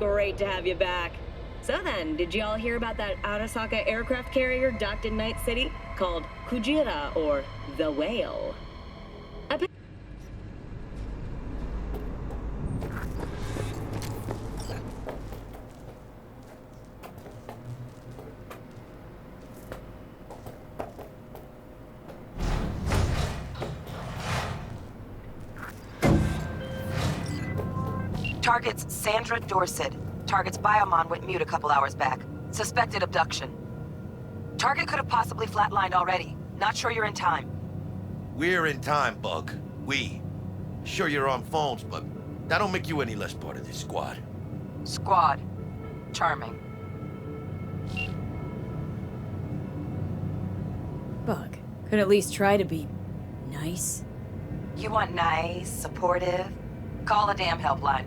great to have you back. So then, did y'all hear about that Arasaka aircraft carrier docked in Night City called Kujira, or the Whale? Target's Sandra Dorset. Target's biomon went mute a couple hours back. Suspected abduction. Target could have possibly flatlined already. Not sure you're in time. We're in time, Bug. We. Sure you're on phones, but that don't make you any less part of this squad. Squad. Charming. Bug, could at least try to be nice. You want nice, supportive? Call a damn helpline.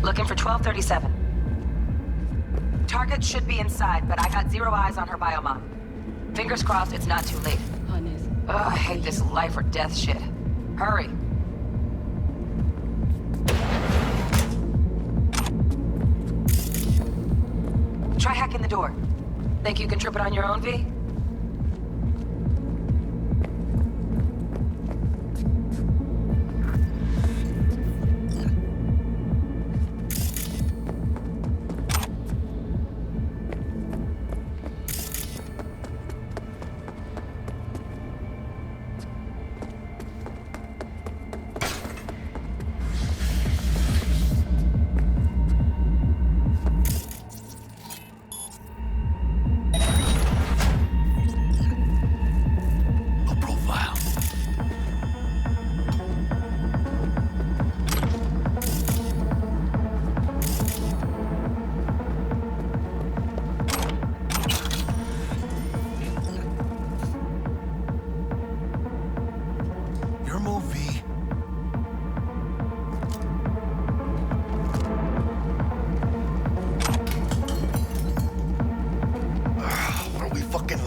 Looking for 1237. Target should be inside, but I got zero eyes on her biomon. Fingers crossed it's not too late. Ugh, I hate this life or death shit. Hurry. Try hacking the door. Think you can trip it on your own, V?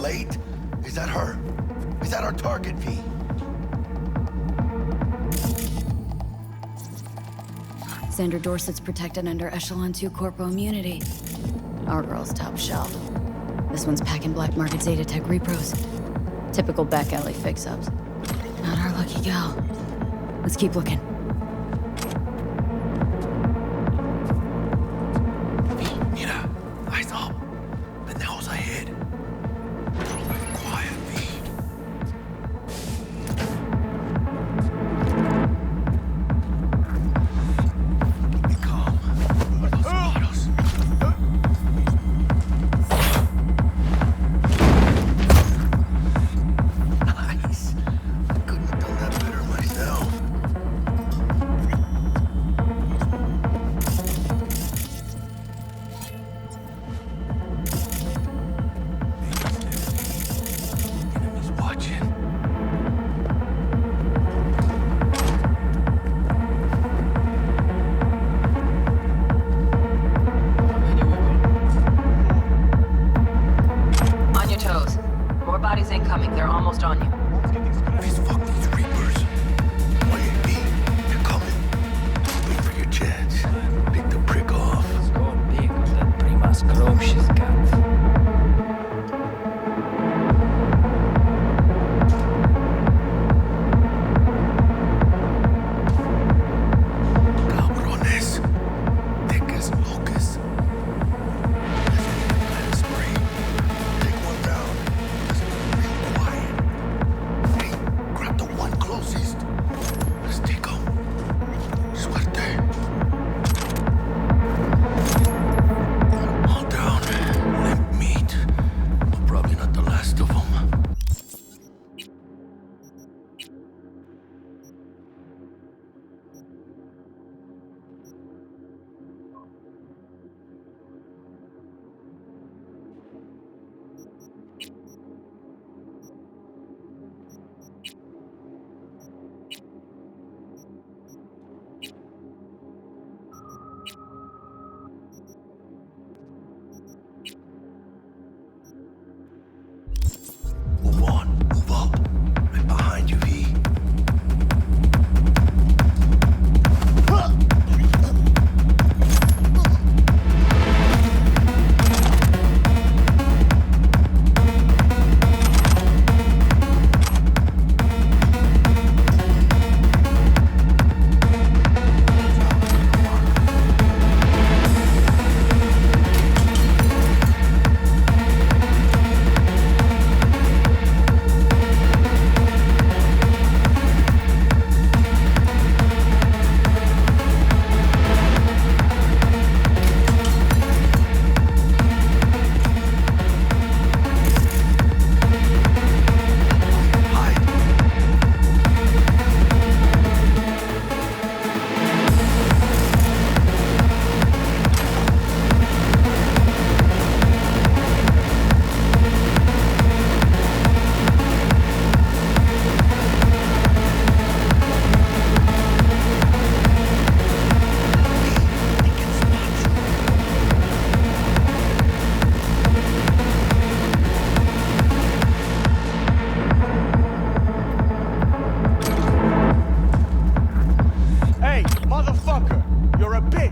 Late? Is that her? Is that our target, V? Sandra Dorset's protected under Echelon 2 Corpo immunity. Our girl's top shelf. This one's packing black market Zeta Tech repros. Typical back alley fix-ups. Not our lucky gal. Let's keep looking. Mira, eyes up. Pendejos ahead. Quiet, V. Calm. Los manos. Nice. I couldn't have done that better myself.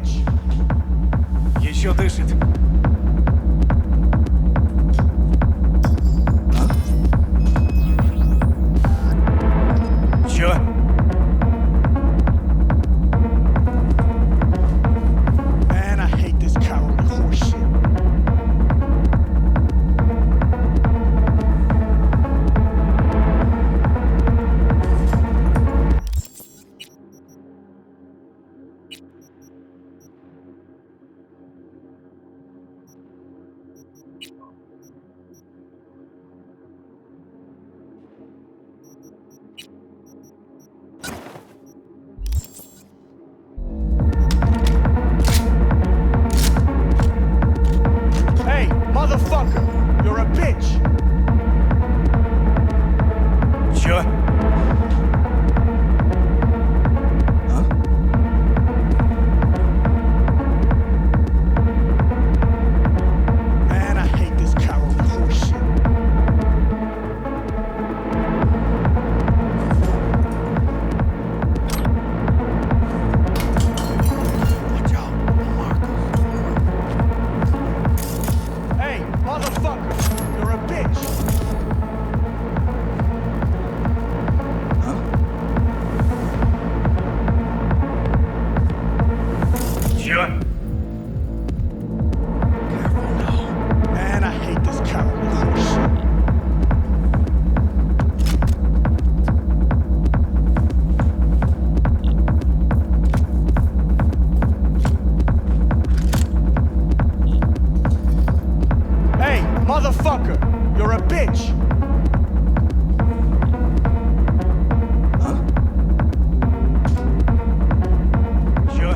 bitch! Еще дышит. Чё? Man, I hate this cowardly horseshit. Hey, motherfucker! You're a bitch! Чё? Man, I hate this cowardly horseshit. Watch out, Marcos. Hey, motherfucker! You're a bitch! Чё? Careful now. Man, I hate this cowardly horseshit. Hey, motherfucker! You're a bitch! Чё?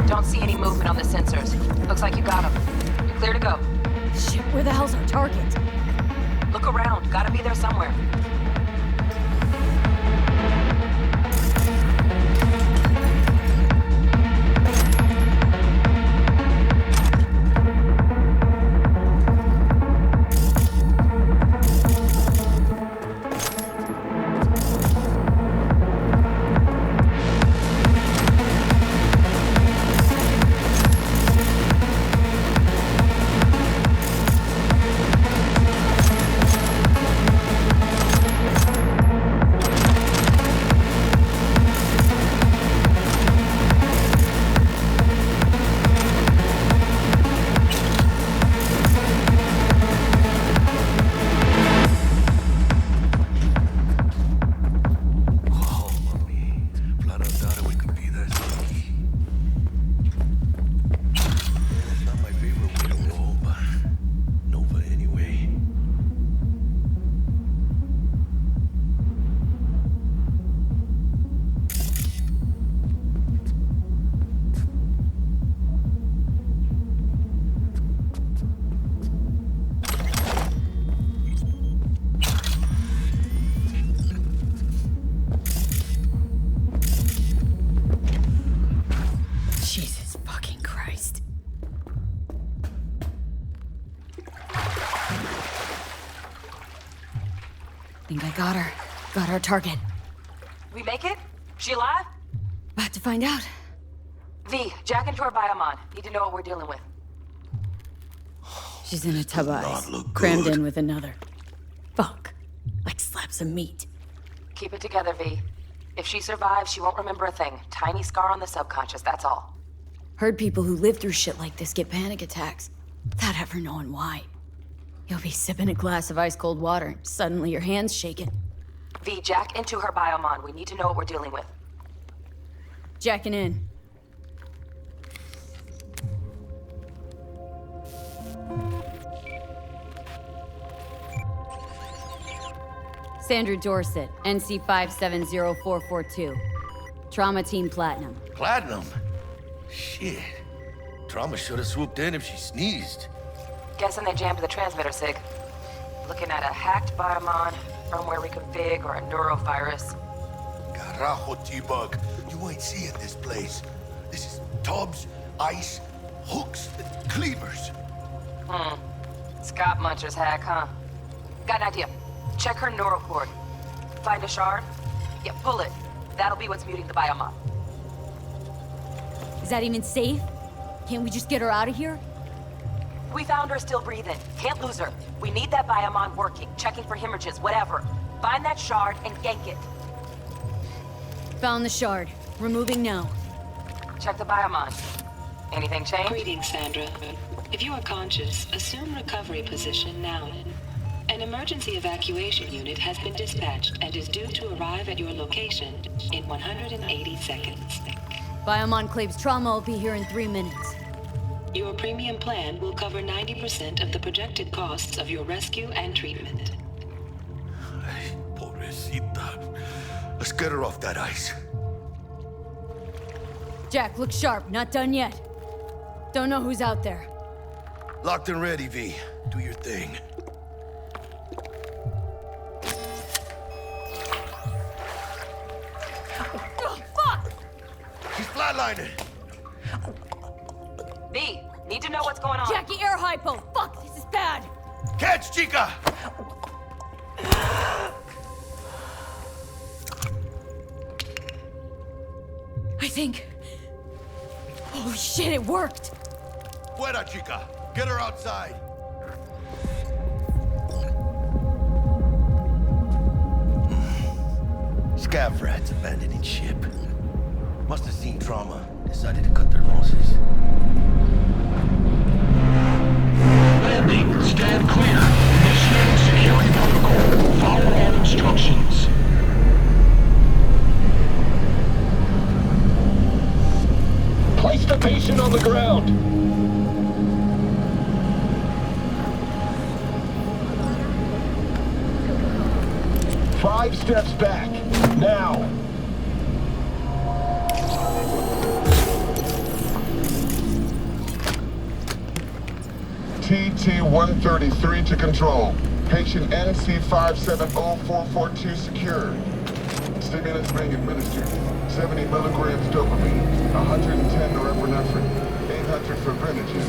Don't see any movement on the sensors. Looks like you got them. You're clear to go. Shit, where the hell's our target? Look around. Gotta be there somewhere. Oh, mami. Flat out thought we could be that lucky. Yeah, that's not my favorite way to roll, but Nova anyway. Jesus fucking Christ. Think I got her. Got our target. We make it? She alive? About to find out. V, jack into her biomon. Need to know what we're dealing with. She's in a tub of not ice, look crammed good. in with another. Fuck. Like slabs of meat. Keep it together, V. If she survives, she won't remember a thing. Tiny scar on the subconscious, that's all. Heard people who live through shit like this get panic attacks, without ever knowing why. You'll be sipping a glass of ice-cold water, and suddenly your hand's shaking. V, jack into her biomon. We need to know what we're dealing with. Jacking in. Sandra Dorset, NC 570442. Trauma Team Platinum. Platinum? Shit. Trauma should have swooped in if she sneezed. Guessing they jammed the transmitter, Sig. Looking at a hacked biomon, firmware reconfig, or a neurovirus. Carajo, T-Bug. You ain't seeing this place. This is tubs, ice, hooks, and cleavers. Scott Muncher's hack, huh? Got an idea. Check her neural cord. Find a shard? Yeah, pull it. That'll be what's muting the biomon. Is that even safe? Can't we just get her out of here? We found her still breathing. Can't lose her. We need that biomon working, checking for hemorrhages, whatever. Find that shard and gank it. Found the shard. Removing now. Check the biomon. Anything change? Greetings, Sandra. If you are conscious, assume recovery position now. An emergency evacuation unit has been dispatched and is due to arrive at your location in 180 seconds. Biomon claims trauma will be here in 3 minutes. Your premium plan will cover 90% of the projected costs of your rescue and treatment. Ay, pobrecita. Let's get her off that ice. Jack, look sharp. Not done yet. Don't know who's out there. Locked and ready, V. Do your thing. Oh, fuck! She's flatlining. V, need to know what's going on. Jackie, air hypo! Fuck, this is bad! Catch, chica! I think... Holy shit, it worked! Fuera, chica. Get her outside. Scav rats abandoning ship. Must have seen trauma. Decided to cut their losses. Landing. Stand clear. Initiating security protocol. Follow all instructions. Place the patient on the ground. Five steps back. Now. TT-133 to control. Patient NC570442 secured. Stimulants being administered. 70 milligrams dopamine, 110 norepinephrine, 800 fibrinogen.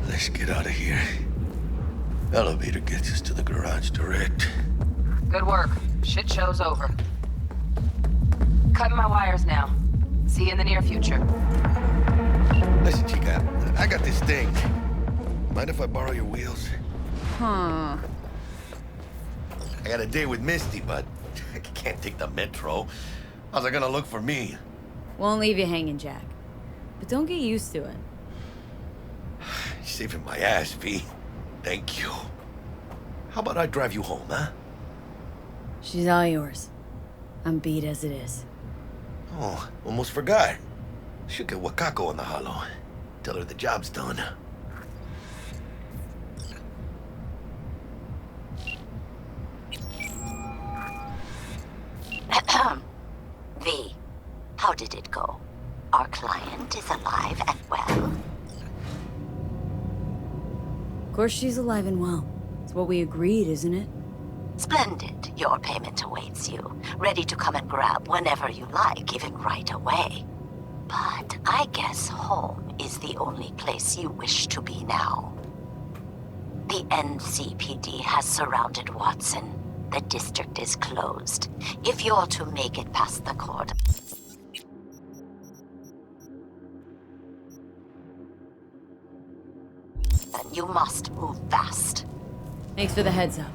Let's get out of here. Elevator gets us to the garage direct. Good work. Shit show's over. Cutting my wires now. See you in the near future. Listen, chica, I got this thing. Mind if I borrow your wheels? Huh. I got a date with Misty, but I can't take the metro. How's I gonna look for me? Won't leave you hanging, Jack. But don't get used to it. You're saving my ass, V. Thank you. How about I drive you home, huh? She's all yours. I'm beat as it is. Oh, almost forgot. Should get Wakako on the holo. Tell her the job's done. V, how did it go? Our client is alive and well? Of course she's alive and well. It's what we agreed, isn't it? Splendid. Your payment awaits you, ready to come and grab whenever you like, even right away. But I guess home is the only place you wish to be now. The NCPD has surrounded Watson. The district is closed. If you're to make it past the cordon... then you must move fast. Thanks for the heads up.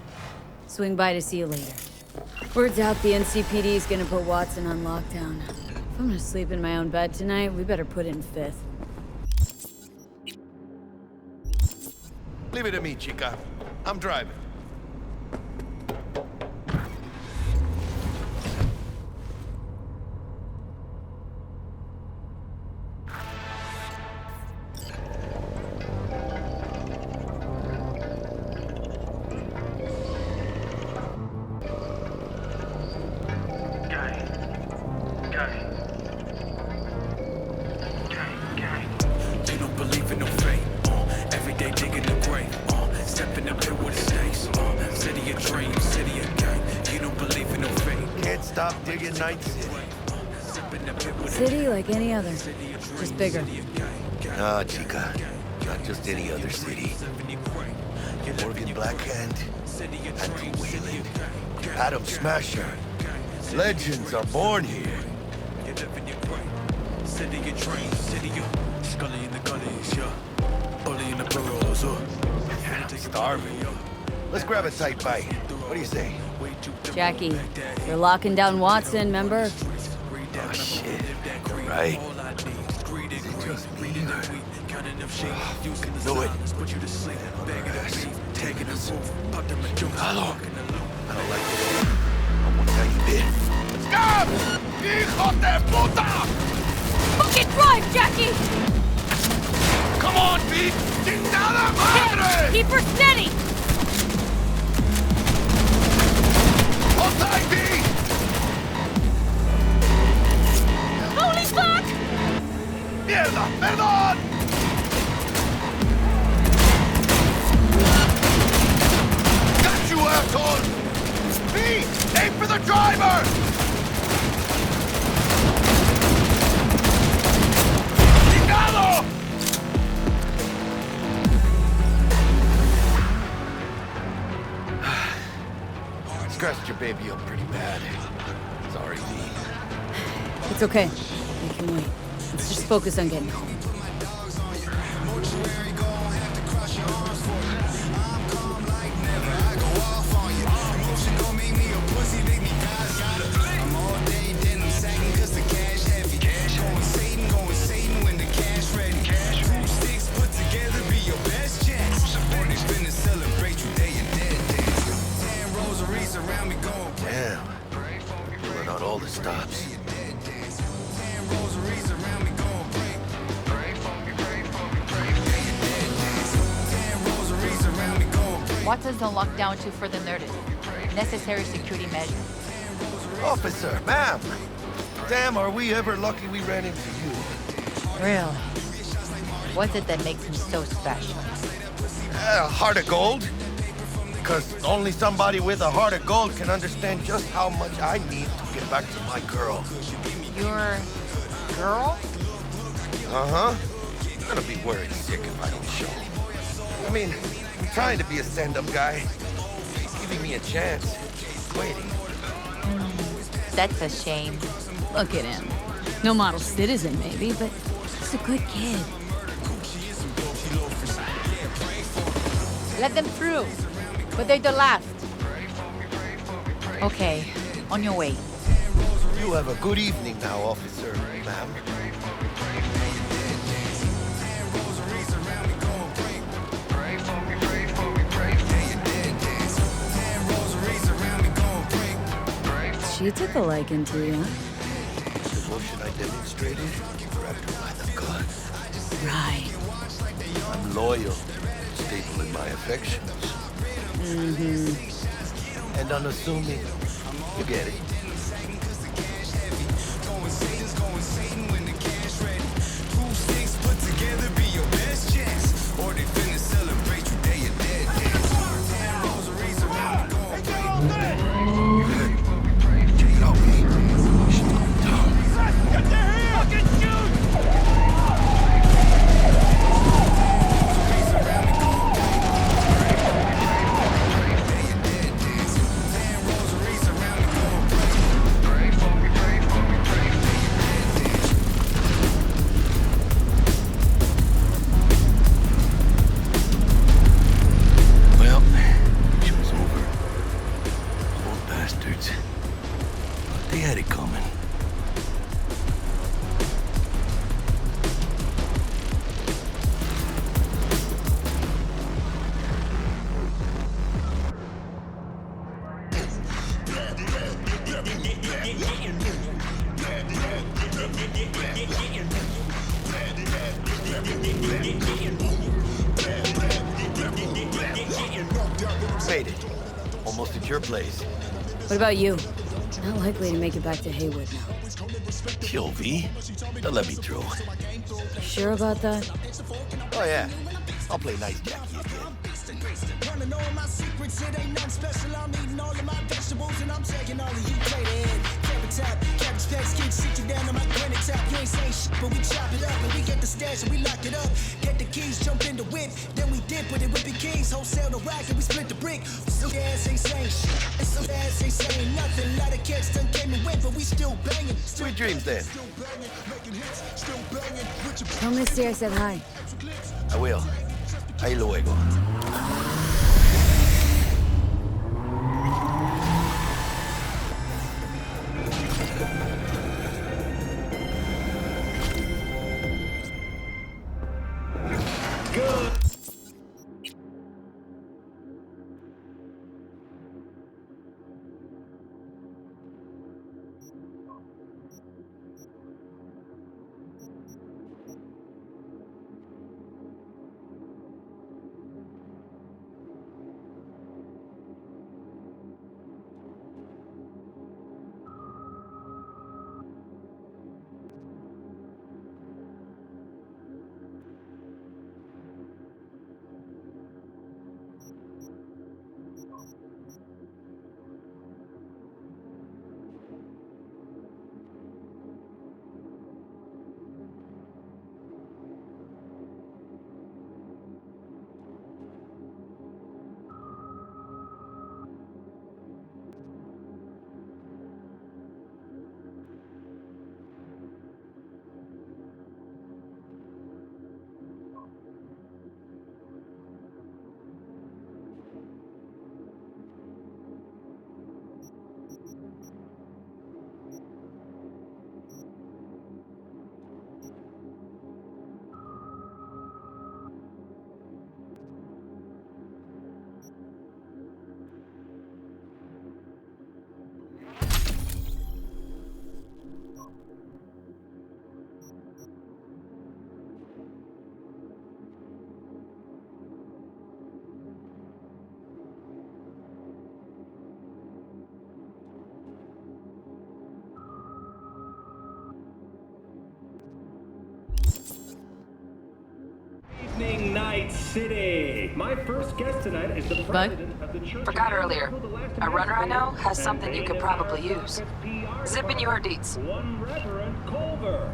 Swing by to see you later. Word's out the NCPD is gonna put Watson on lockdown. If I'm gonna sleep in my own bed tonight, we better put it in 5th. Leave it to me, chica. I'm driving. They don't believe in no fate. Every day digging the grave. Stepping up here with the stakes. stop digging Night City. City like any other, just bigger. Nah, chica. Not just any other city. Morgan Blackhand, Andrew Wayland, Adam Smasher. Legends are born here. I'm starving. Let's grab a tight bite. What do you say? Jackie, you're locking down Watson, remember? Oh, shit. Right. Is it just me or... Do it. Taking us. Hello. I don't like it. I want tiny bit. Stop! Hijo de puta! Fucking drive, Jackie! Come on, Pete! ¡Chingada madre! Keep her steady! Hold tight, Pete! Holy fuck! ¡Mierda! ¡Perdón! Got you, asshole! Pete! Aim for the driver! ¡Chingado! Scratched your baby up pretty bad. Sorry, V. It's okay. We can wait. Let's just focus on getting home. Damn. Pulling out all the stops. Watson's on lockdown to further notice. Necessary security measures. Officer, ma'am. Damn, are we ever lucky we ran into you. Really? What's it that makes him so special? Heart of gold. Because only somebody with a heart of gold can understand just how much I need to get back to my girl. Your girl? Uh-huh. I'm gonna be worried sick if I don't show. I mean, I'm trying to be a stand-up guy. She's giving me a chance. She's waiting. That's a shame. Look at him. No model citizen, maybe, but he's a good kid. Let them through. But they're the last. Okay, on your way. You have a good evening now, officer, ma'am. She took a liking to you, huh? Devotion I demonstrated, grabbed her by the gut. Right. I'm loyal, stable in my affections. Mm-hmm. And unassuming. You get it. Made it. Almost at your place. What about you? Not likely to make it back to Haywood now. Chill, V. They'll let me through. You sure about that? Oh, yeah. I'll play nice Jackie again. It ain't nothing special. I'm eating all of my vegetables and I'm taking all of you. but we chop it up and we get the stash and we lock it up. Get the keys, jump in the whip, then we dip with it with the keys. Wholesale the rack and we split the brick. Some ass ain't saying shit, and some ass ain't saying nothing. Lot of cats done came and went, but we still banging. Sweet dreams then. Tell Misty I said hi. I will. Ahí luego. Evening Night City. My first guest tonight is the president of the church. Forgot earlier. A runner I know has something you could probably use. Zip in your deeds. One Reverend Culver.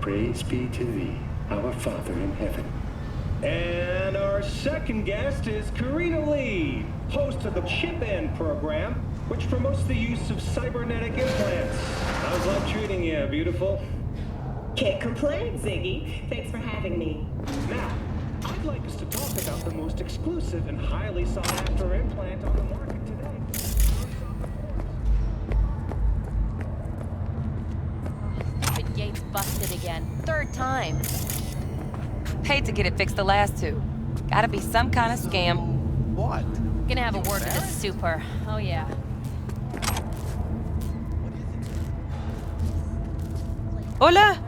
Praise be to thee, our Father in heaven. And our second guest is Karina Lee, host of the Chip In program, which promotes the use of cybernetic implants. How's life treating you, beautiful? Can't complain, Ziggy. Thanks for having me. Now, I'd like us to talk about the most exclusive and highly sought-after implant on the market today. The gate's busted again. Third time. Paid to get it fixed the last two. Gotta be some kind of scam. What? Gonna have a word with the super. Oh yeah. Hola!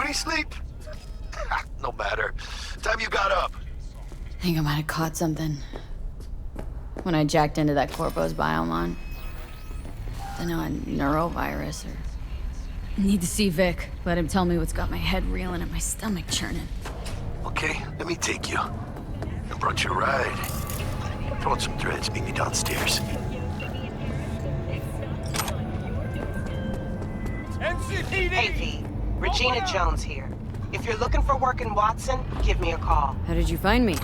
Beauty sleep? No matter. Time you got up. I think I might have caught something. When I jacked into that Corpo's biomon. I know a neurovirus or... Need to see Vic. Let him tell me what's got my head reeling and my stomach churning. Okay, let me take you. I brought you a ride. Throw on some threads, meet me downstairs. Hey, V. Regina Jones here. If you're looking for work in Watson, give me a call. How did you find me?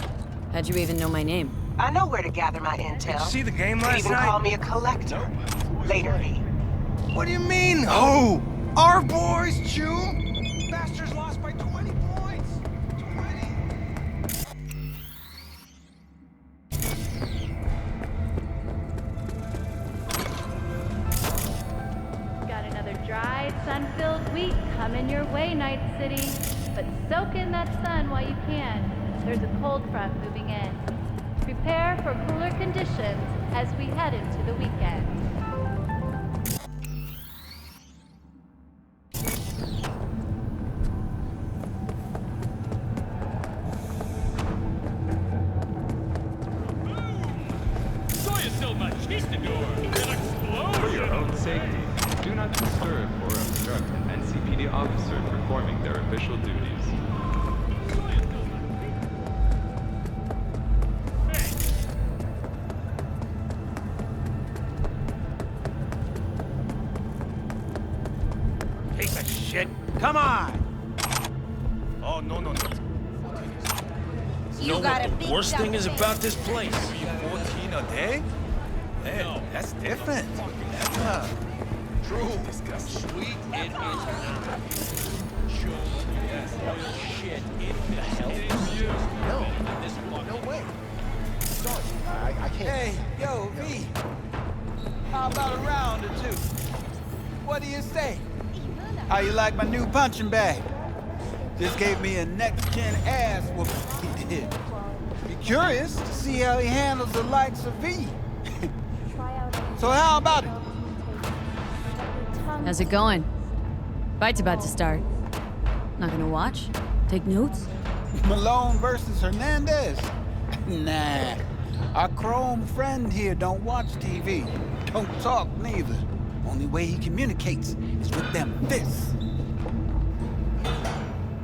How'd you even know my name? I know where to gather my intel. Did you see the game last You can night? even call me a collector. Later, V. What do you mean, who? Our boys, Chew? Bastards lost by 20 points. 20. Got another dry, sun-filled week coming your way, Night City. But soak in that sun while you can. There's a cold front moving in. Prepare for cooler conditions as we head into the weekend. For your own safety, do not disturb or obstruct an NCPD officer performing their official duties. Piece of shit. Come on. Oh, no. You know what the worst thing is about this place? Are you 14 a day? Man, that's different. That's True. Sweet, it is not. Show yes, real shit in the hell. No way. Sorry, I can't. Hey, yo, V. How about a round or two? What do you say? How you like my new punching bag? Just gave me a next-gen ass whooping he did. Be curious to see how he handles the likes of V. So how about it? How's it going? Fight's about to start. Not gonna watch? Take notes? Malone versus Hernandez? Nah. Our chrome friend here don't watch TV. Don't talk neither. Only way he communicates is with them fists.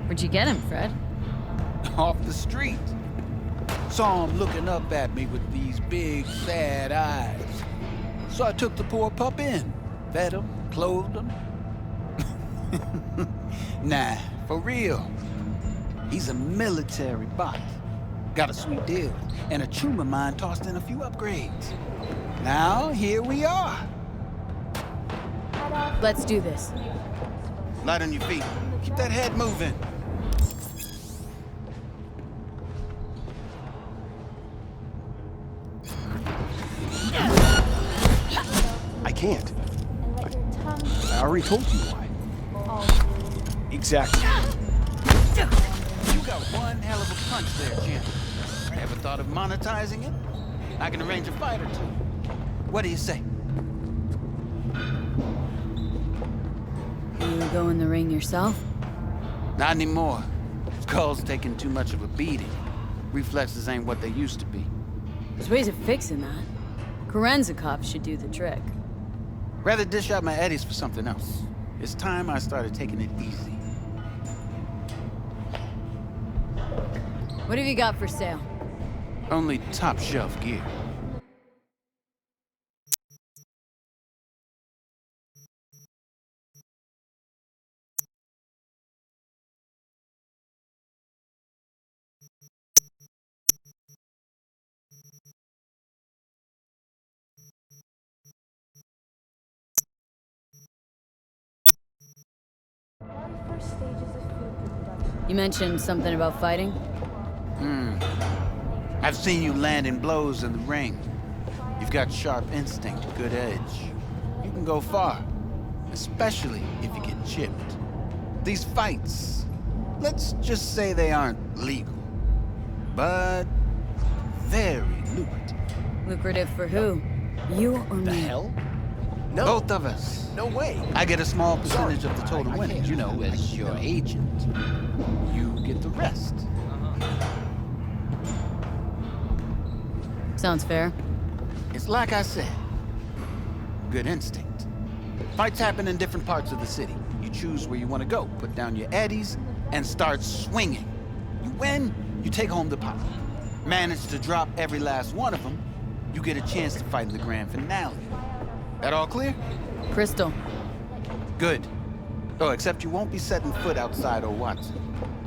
Where'd you get him, Fred? Off the street. Saw him looking up at me with these big, sad eyes. So I took the poor pup in. Fed him, clothed him. Nah, for real. He's a military bot. Got a sweet deal, and a tumor mine tossed in a few upgrades. Now, here we are. Let's do this. Light on your feet. Keep that head moving. I can't. I already told you why. Exactly. You got one hell of a punch there, Champ. Ever thought of monetizing it? I can arrange a fight or two. What do you say? You go in the ring yourself? Not anymore. Skull's taking too much of a beating. Reflexes ain't what they used to be. There's ways of fixing that. Korenzikov should do the trick. Rather dish out my eddies for something else. It's time I started taking it easy. What have you got for sale? Only top shelf gear. You mentioned something about fighting? I've seen you landing blows in the ring. You've got sharp instinct, good edge. You can go far, especially if you get chipped. These fights, let's just say they aren't legal, but very lucrative. Lucrative for who? You or me? The hell? No. Both of us. No way. I get a small percentage Sorry, of the total I winnings, can't. you know, as your agent. You get the rest. Sounds fair. It's like I said. Good instinct. Fights happen in different parts of the city. You choose where you want to go, put down your eddies, and start swinging. You win, you take home the pot. Manage to drop every last one of them, you get a chance to fight in the grand finale. That all clear? Crystal. Good. Oh, except you won't be setting foot outside Owatsu.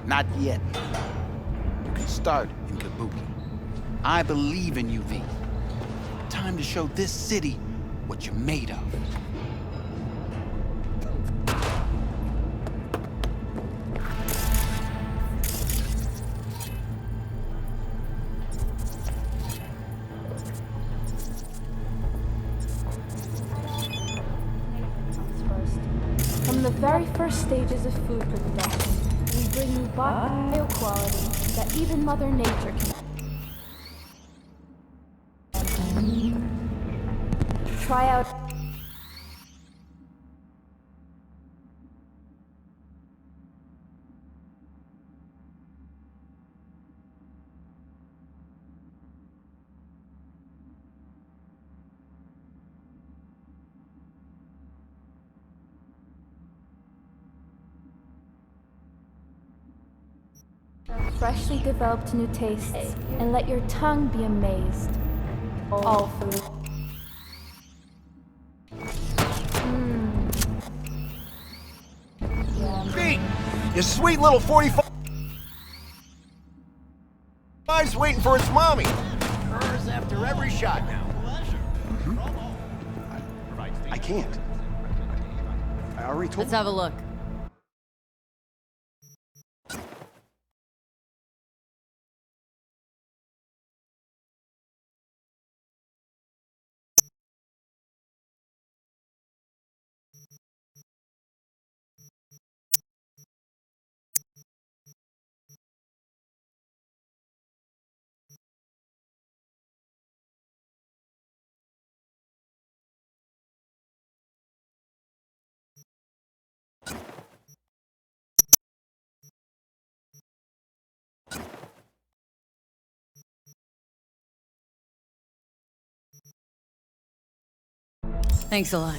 Not yet. You can start in Kabuki. I believe in you, V. Time to show this city what you're made of. From the very first stages of food production, we bring you bio-quality that even Mother Nature can. Try out. Freshly developed new tastes, and let your tongue be amazed. All food. Pete, your sweet little 45's waiting for its mommy. Hers after every shot now. I can't. I already told Let's have a look. Thanks a lot.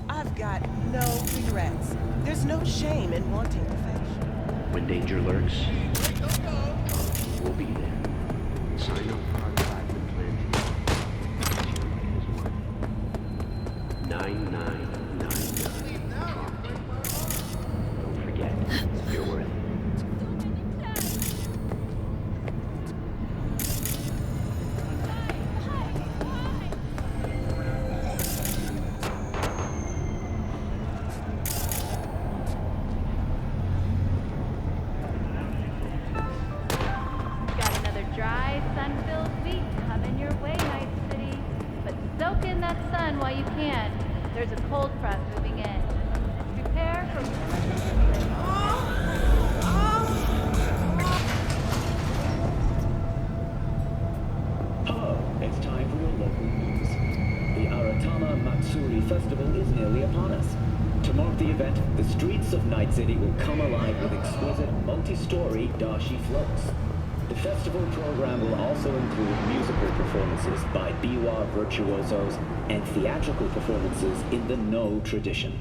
I've got no regrets. There's no shame in wanting perfection. When danger lurks, we'll be there. Sign up for our private plan. 9999. Don't forget, you're worth it. Dry, sun-filled week coming your way, Night City. But soak in that sun while you can. There's a cold front moving in. Prepare for... Hello, it's time for your local news. The Aratama Matsuri Festival is nearly upon us. To mark the event, the streets of Night City will come alive with exquisite multi-story dashi floats. The festival program will also include musical performances by biwa virtuosos and theatrical performances in the No tradition.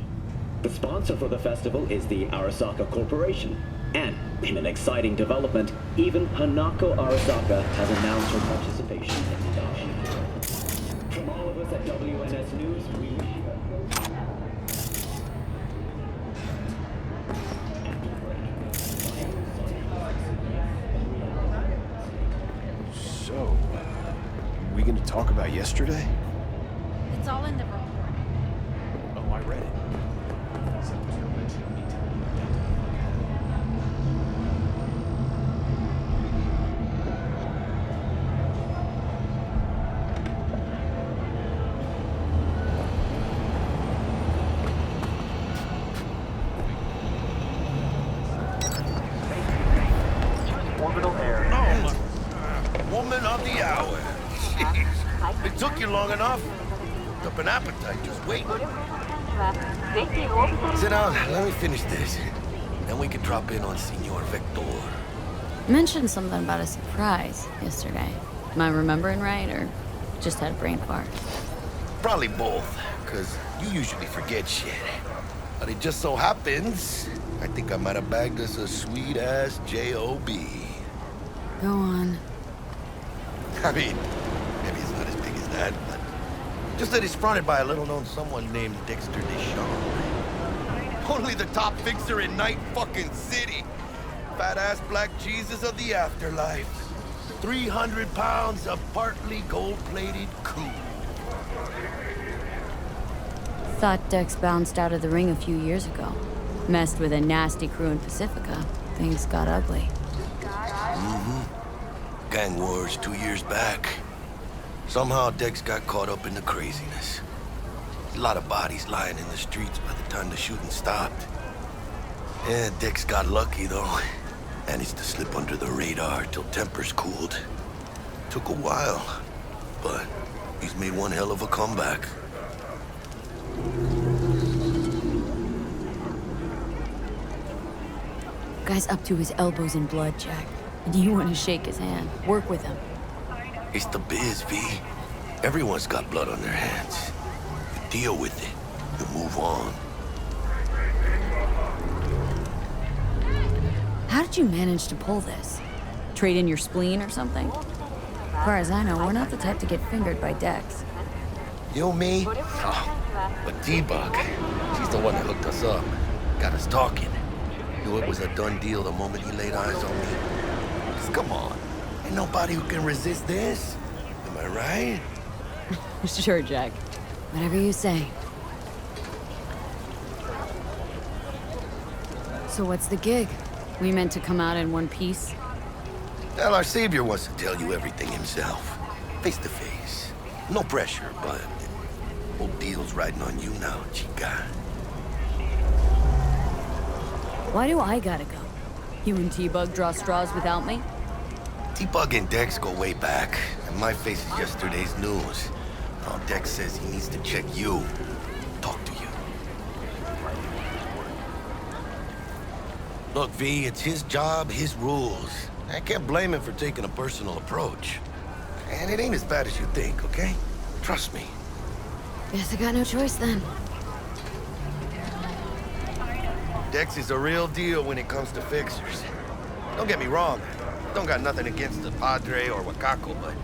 The sponsor for the festival is the Arasaka Corporation, and in an exciting development, even Hanako Arasaka has announced her participation in the dashi. From all of us at WNS News. We wish you So, we gonna talk about yesterday? It's all in the report. Oh, I read it. Woman of the hour. Jeez. It took you long enough. Built up an appetite just waiting. Sit down, let me finish this. Then we can drop in on Senor Victor. Mentioned something about a surprise yesterday. Am I remembering right, or just had a brain fart? Probably both, because you usually forget shit. But it just so happens, I think I might have bagged us a sweet-ass J.O.B. Go on. I mean, maybe it's not as big as that, but just that it's fronted by a little-known someone named Dexter Deschamps. Only the top fixer in Night fucking City. Fat-ass black Jesus of the afterlife. 300 pounds of partly gold-plated cool. Thought Dex bounced out of the ring a few years ago. Messed with a nasty crew in Pacifica. Things got ugly. Gang wars 2 years back. Somehow Dex got caught up in the craziness. A lot of bodies lying in the streets by the time the shooting stopped. Yeah, Dex got lucky though. Managed to slip under the radar till tempers cooled. Took a while, but he's made one hell of a comeback. Guy's up to his elbows in blood, Jack. And you want to shake his hand. Work with him. It's the biz, V. Everyone's got blood on their hands. You deal with it. You move on. How did you manage to pull this? Trade in your spleen or something? As far as I know, we're not the type to get fingered by Dex. You, me? Oh, but T-Bug, she's the one that hooked us up. Got us talking. Knew it was a done deal the moment he laid eyes on me. Just come on. Ain't nobody who can resist this. Am I right? Sure, Jack. Whatever you say. So what's the gig? We meant to come out in one piece? Well, our savior wants to tell you everything himself. Face to face. No pressure, but whole deal's riding on you now, chica. Why do I gotta go? You and T-Bug draw straws without me? T-Bug and Dex go way back, and my face is yesterday's news. Now Dex says he needs to check you. Talk to you. Look, V, it's his job, his rules. I can't blame him for taking a personal approach. And it ain't as bad as you think, okay? Trust me. Guess I got no choice then. Dex is a real deal when it comes to fixers. Don't get me wrong. Don't got nothing against the Padre or Wakako, but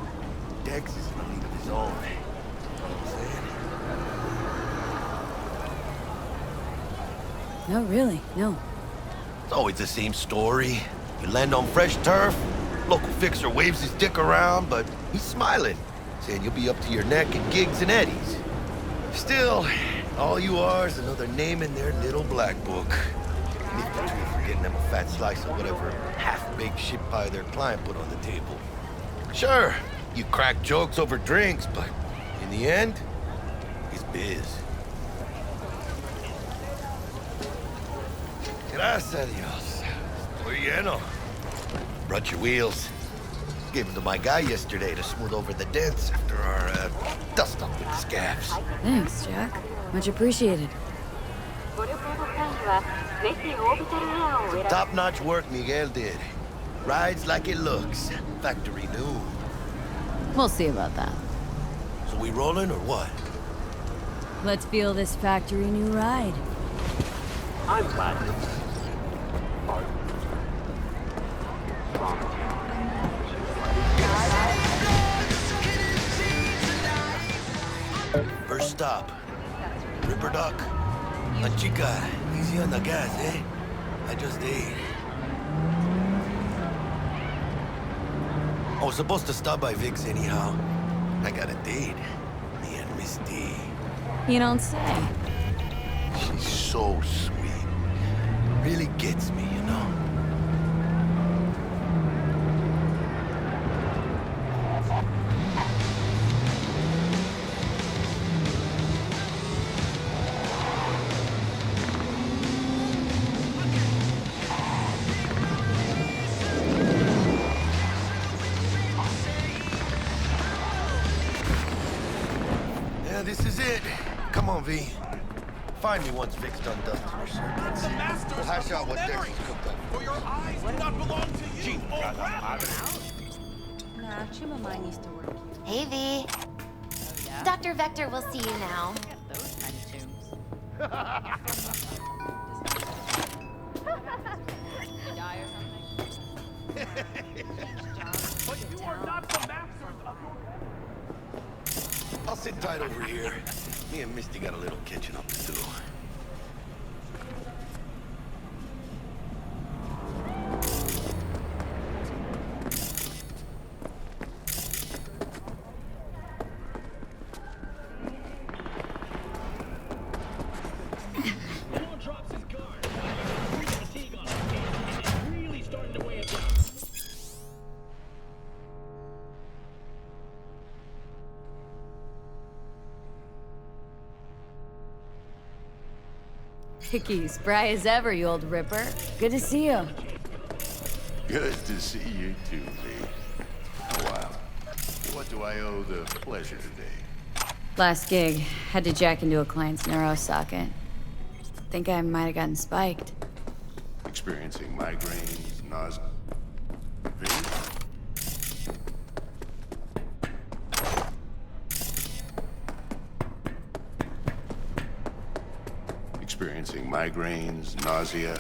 Dex is in a league of his own. No, really, no. It's always the same story. You land on fresh turf, local fixer waves his dick around, but he's smiling, saying you'll be up to your neck in gigs and eddies. Still, all you are is another name in their little black book. Leave the two for getting them a fat slice of whatever half-baked shit pie their client put on the table. Sure, you crack jokes over drinks, but in the end, it's biz. Gracias a Dios. Estoy lleno. Brought your wheels. Gave them to my guy yesterday to smooth over the dents after our dust-up with the scabs. Thanks, Jack. Much appreciated. Some top-notch work Miguel did. Rides like it looks. Factory new. We'll see about that. So we rolling or what? Let's feel this factory new ride. I'm glad. First stop. Ripper Duck. Chica, easy on the gas, eh? I just ate. I was supposed to stop by Vic's anyhow. I got a date. Me and Misty. You don't say. She's so sweet. Really gets me, you know? Yeah, this is it. Come on, V. Find me once Vic's done dusting her circuits. We'll hash out what Dex has cooked up. For your eyes do not belong to you. Nah, Chuma mine used to work. Hey, V. Yeah? Dr. Vector will see you now. Those kind of tunes. You die or something? But you are not the masters of your... I'll sit tight over here. Me and Misty got a little catching up to do. Hickey, spry as ever, you old ripper. Good to see you. Good to see you too, V. Oh, wow. What do I owe the pleasure today? Last gig, had to jack into a client's neuro socket. Think I might have gotten spiked. Experiencing migraines, nausea. V? Experiencing migraines, nausea.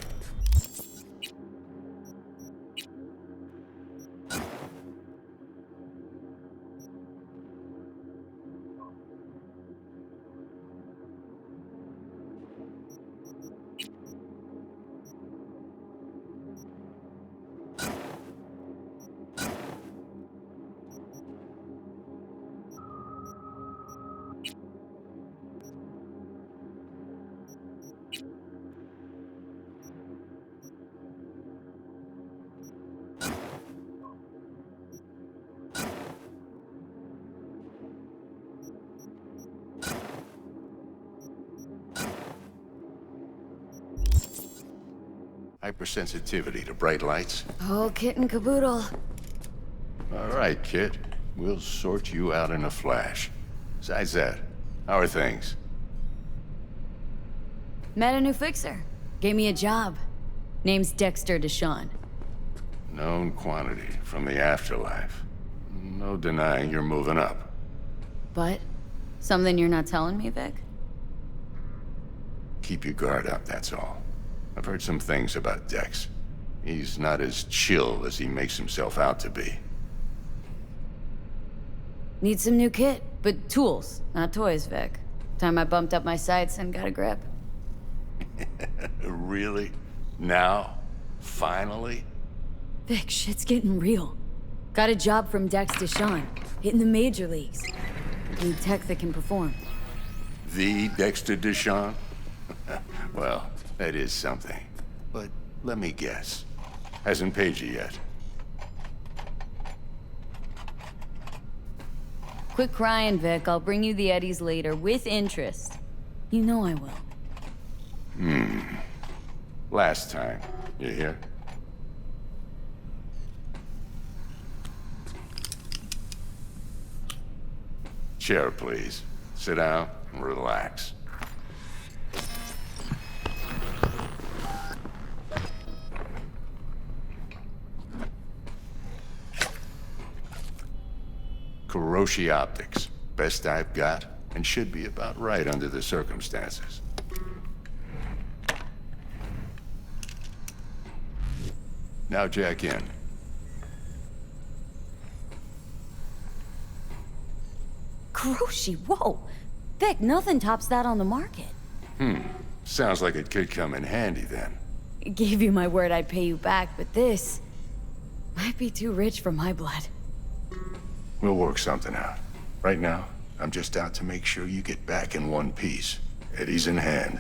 Hypersensitivity to bright lights? Oh, kit and caboodle. All right, kid. We'll sort you out in a flash. Besides that, how are things? Met a new fixer. Gave me a job. Name's Dexter Deshawn. Known quantity from the afterlife. No denying you're moving up. But? Something you're not telling me, Vic? Keep your guard up, that's all. I've heard some things about Dex. He's not as chill as he makes himself out to be. Need some new kit, but tools, not toys, Vic. Time I bumped up my sights and got a grip. Really? Now? Finally? Vic, shit's getting real. Got a job from Dex Deshawn, hitting the major leagues. Need tech that can perform. The Dexter Deshawn? Well, that is something. But let me guess. Hasn't paid you yet. Quit crying, Vic. I'll bring you the eddies later, with interest. You know I will. Last time. You hear? Chair, please. Sit down and relax. Kuroshi Optics. Best I've got, and should be about right under the circumstances. Now jack in. Kuroshi, whoa! Vic, nothing tops that on the market. Sounds like it could come in handy then. Gave you my word I'd pay you back, but this might be too rich for my blood. We'll work something out. Right now, I'm just out to make sure you get back in one piece. Eddie's in hand.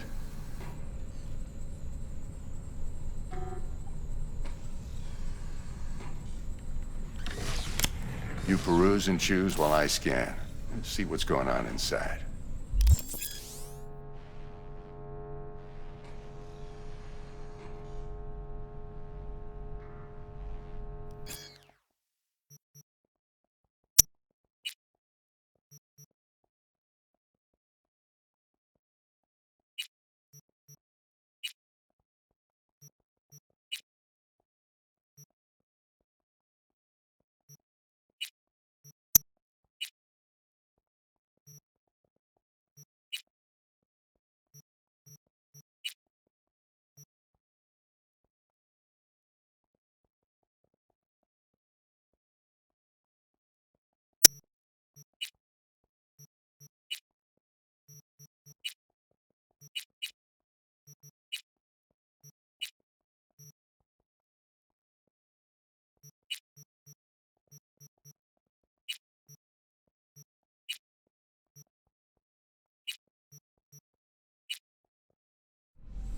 You peruse and choose while I scan. See what's going on inside.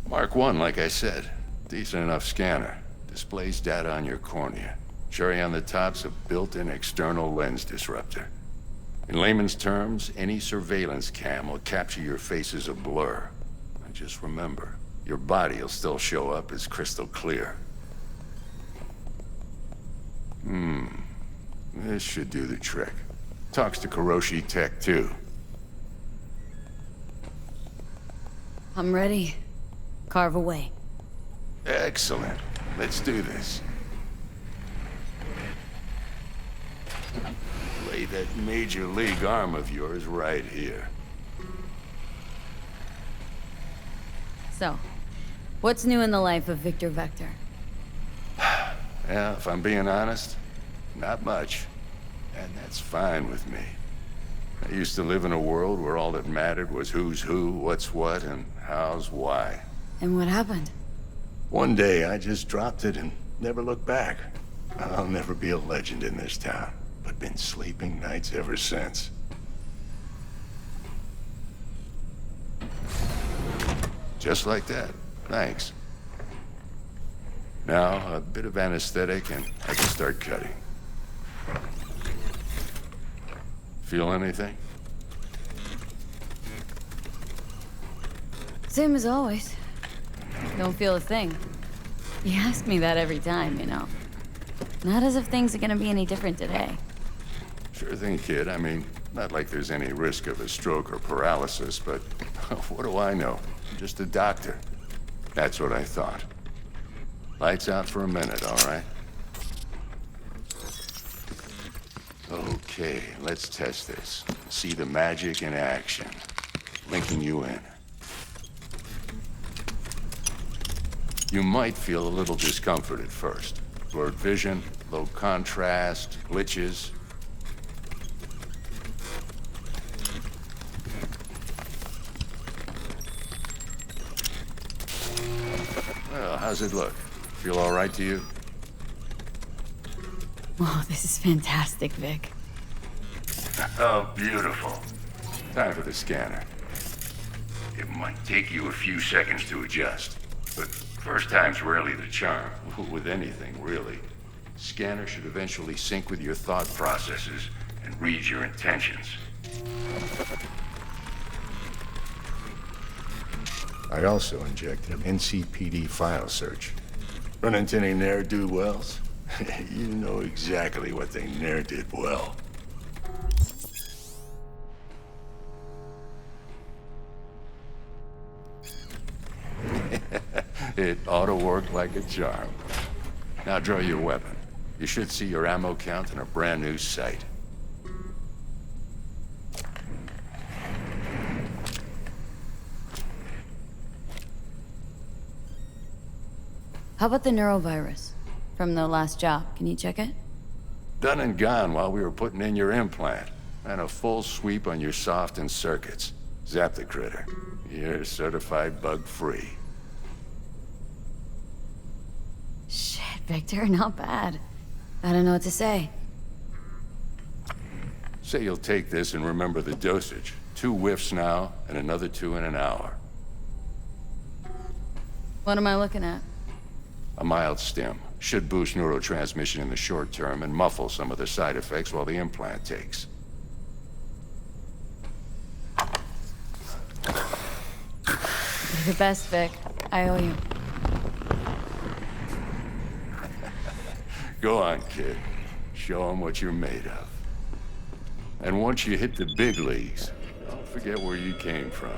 Mark 1, like I said. Decent enough scanner. Displays data on your cornea. Cherry on the top's a built-in external lens disruptor. In layman's terms, any surveillance cam will capture your face as a blur. And just remember, your body will still show up as crystal clear. This should do the trick. Talks to Kuroshi Tech, too. I'm ready. Carve away. Excellent. Let's do this. Lay that major league arm of yours right here. So, what's new in the life of Victor Vector? Yeah, if I'm being honest, not much. And that's fine with me. I used to live in a world where all that mattered was who's who, what's what, and how's why. And what happened? One day, I just dropped it and never looked back. I'll never be a legend in this town, but been sleeping nights ever since. Just like that. Thanks. Now, a bit of anesthetic and I can start cutting. Feel anything? Same as always. Don't feel a thing. You ask me that every time, you know. Not as if things are gonna be any different today. Sure thing, kid. I mean, not like there's any risk of a stroke or paralysis, but what do I know? I'm just a doctor. That's what I thought. Lights out for a minute, all right? Okay, let's test this. See the magic in action. Linking you in. You might feel a little discomfort at first. Blurred vision, low contrast, glitches. Well, how's it look? Feel all right to you? Oh, this is fantastic, Vic. Oh, beautiful. Time for the scanner. It might take you a few seconds to adjust, but first time's rarely the charm, with anything, really. Scanner should eventually sync with your thought processes and read your intentions. I also injected NCPD file search. Run into any ne'er-do-wells? You know exactly what they ne'er did well. It ought to work like a charm. Now draw your weapon. You should see your ammo count in a brand new sight. How about the neurovirus? From the last job, can you check it? Done and gone while we were putting in your implant. And a full sweep on your soft and circuits. Zap the critter. You're certified bug-free. Shit, Victor, not bad. I don't know what to say. Say you'll take this and remember the dosage. 2 whiffs now, and another 2 in an hour. What am I looking at? A mild stim. Should boost neurotransmission in the short term and muffle some of the side effects while the implant takes. You're the best, Vic. I owe you. Go on, kid. Show them what you're made of. And once you hit the big leagues, don't forget where you came from.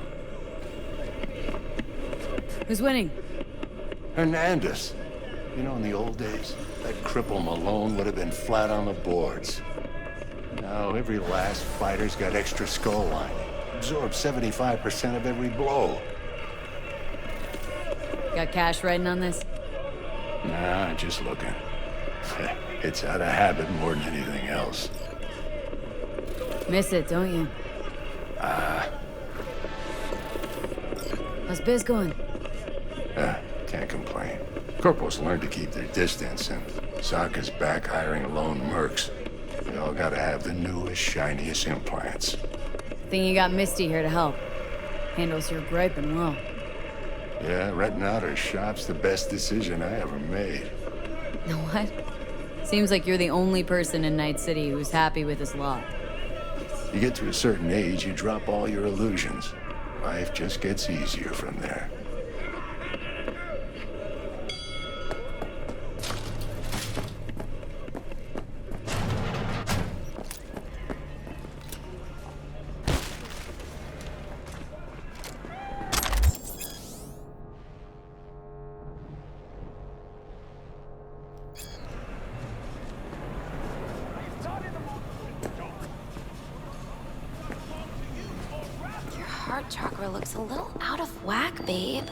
Who's winning? Hernandez. You know, in the old days, that cripple Malone would have been flat on the boards. Now, every last fighter's got extra skull lining. Absorbs 75% of every blow. Got cash riding on this? Nah, just looking. It's out of habit more than anything else. Miss it, don't you? How's biz going? Can't complain. Corporals learn to keep their distance, and Sokka's back hiring lone mercs. They all gotta have the newest, shiniest implants. Think you got Misty here to help. Handles your griping well. Yeah, renting out her shop's the best decision I ever made. Know what? Seems like you're the only person in Night City who's happy with his lot. You get to a certain age, you drop all your illusions. Life just gets easier from there. Heart chakra looks a little out of whack, babe.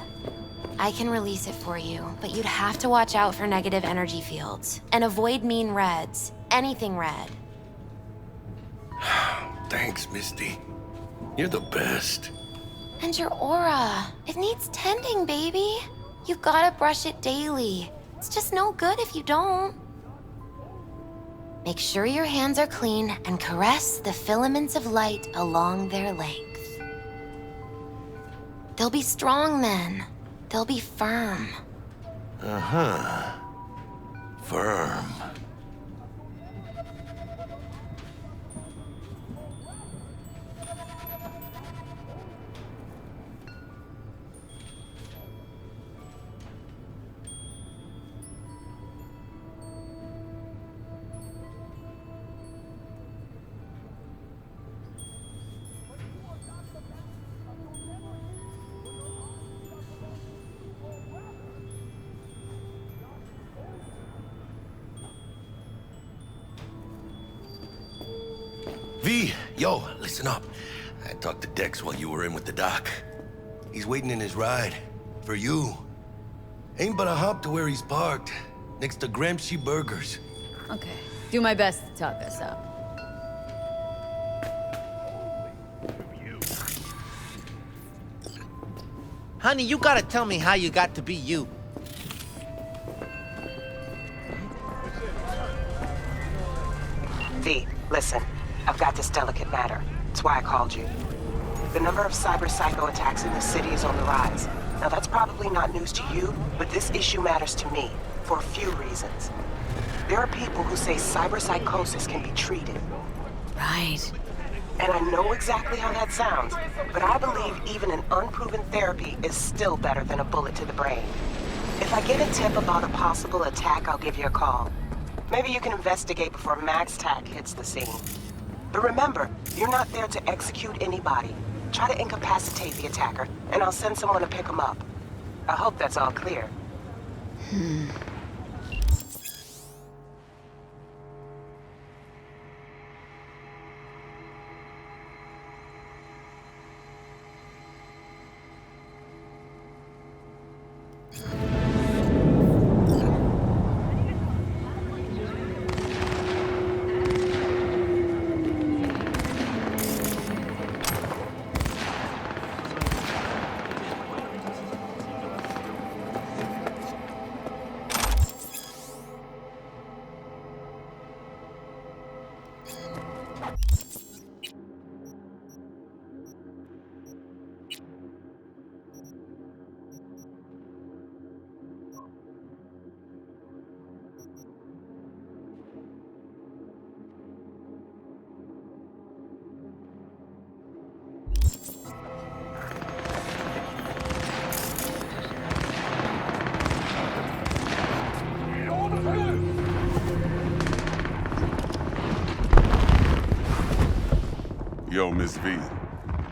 I can release it for you, but you'd have to watch out for negative energy fields. And avoid mean reds. Anything red. Thanks, Misty. You're the best. And your aura. It needs tending, baby. You've gotta brush it daily. It's just no good if you don't. Make sure your hands are clean and caress the filaments of light along their length. They'll be strong then. They'll be firm. Uh-huh. Firm. V, yo, listen up. I talked to Dex while you were in with the doc. He's waiting in his ride. For you. Ain't but a hop to where he's parked. Next to Gramsci Burgers. Okay. Do my best to talk us up. Honey, you gotta tell me how you got to be you. V, listen. I've got this delicate matter. That's why I called you. The number of cyber-psycho attacks in the city is on the rise. Now that's probably not news to you, but this issue matters to me, for a few reasons. There are people who say cyberpsychosis can be treated. Right. And I know exactly how that sounds, but I believe even an unproven therapy is still better than a bullet to the brain. If I get a tip about a possible attack, I'll give you a call. Maybe you can investigate before MaxTac hits the scene. But remember, you're not there to execute anybody. Try to incapacitate the attacker, and I'll send someone to pick him up. I hope that's all clear. Yo, Miss V.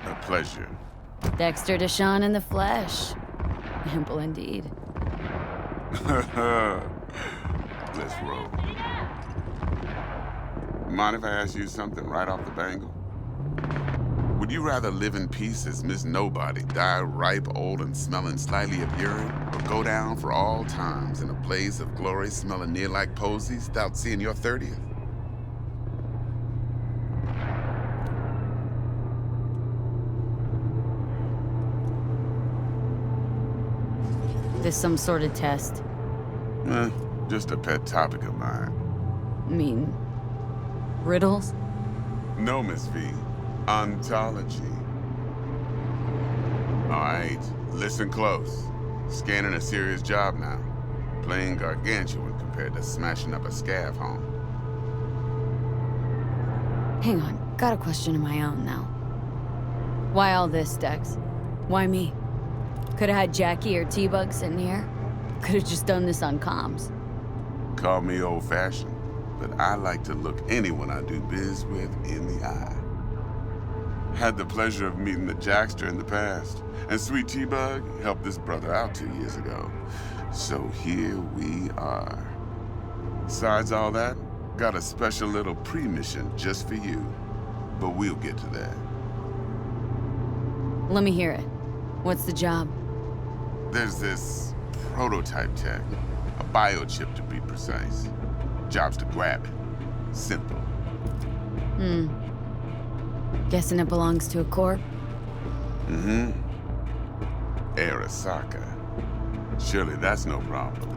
A pleasure. Dexter Deshawn in the flesh. Ample indeed. Let's roll. Mind if I ask you something right off the bangle? Would you rather live in peace as Miss Nobody, die ripe, old, and smelling slightly of urine, or go down for all times in a blaze of glory smelling near like posies without seeing your 30th? This some sort of test? Just a pet topic of mine. Mean riddles? No, Miss V. Ontology. All right, listen close. Scanning a serious job now. Playing gargantuan compared to smashing up a scav home. Hang on, got a question of my own now. Why all this, Dex? Why me? Could've had Jackie or T-Bug sitting here. Could've just done this on comms. Call me old-fashioned, but I like to look anyone I do biz with in the eye. Had the pleasure of meeting the Jackster in the past, and Sweet T-Bug helped this brother out 2 years ago. So here we are. Besides all that, got a special little pre-mission just for you. But we'll get to that. Let me hear it. What's the job? There's this prototype tech, a biochip to be precise. Job's to grab it. Simple. Guessing it belongs to a corp? Arasaka. Surely that's no problem.